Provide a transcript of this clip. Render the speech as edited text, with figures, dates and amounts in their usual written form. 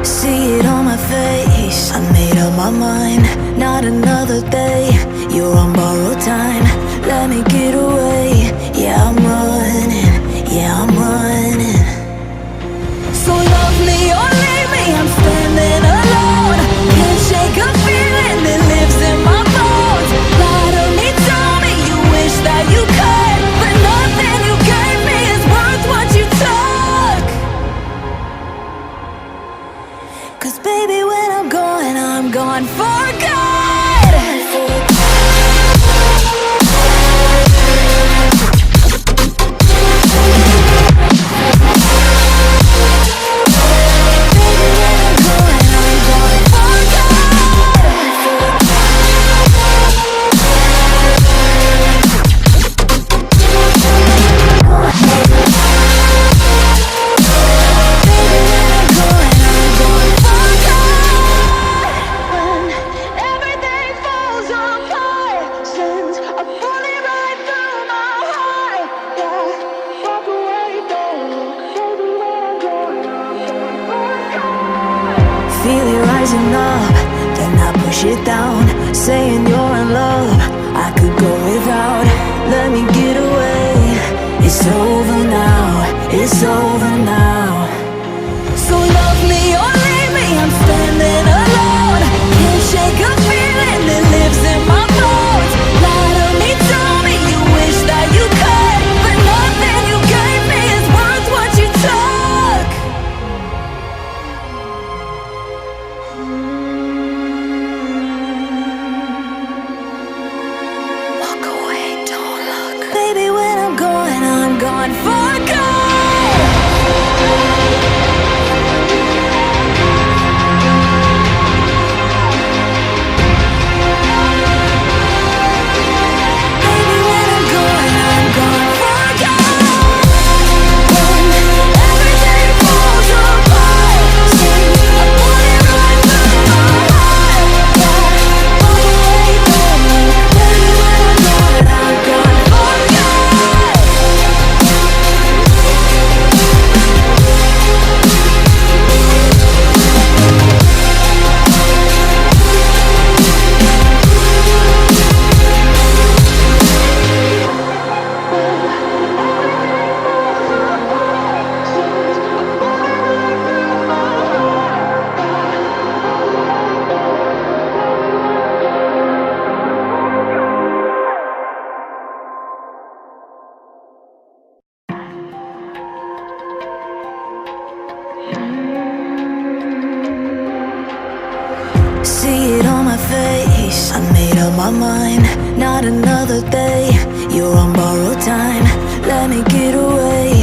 See it on my face, I made up my mind. Not another day, you're on borrowed time. Let me get away, yeah I'm running, yeah I'm running. So love me or leave me, I'm standing alone. Can't shake a feeling that lives in my bones. Lie to me, tell me you wish that you could, but nothing you gave me is worth what you took. Cause baby when I'm gone for good. Feel it rising up, then I push it down. Saying you're in love, I could go without. Let me get away, it's over now, it's over now. So love me or leave me, I'm standing alone. Can't shake a feeling that lives in my bones. Lie to me, tell me you wish that you could, but nothing you gave me is worth what you took. Walk away, don't look. Baby, when I'm gone for good. See it on my face, I made up my mind. Not another day, you're on borrowed time. Let me get away,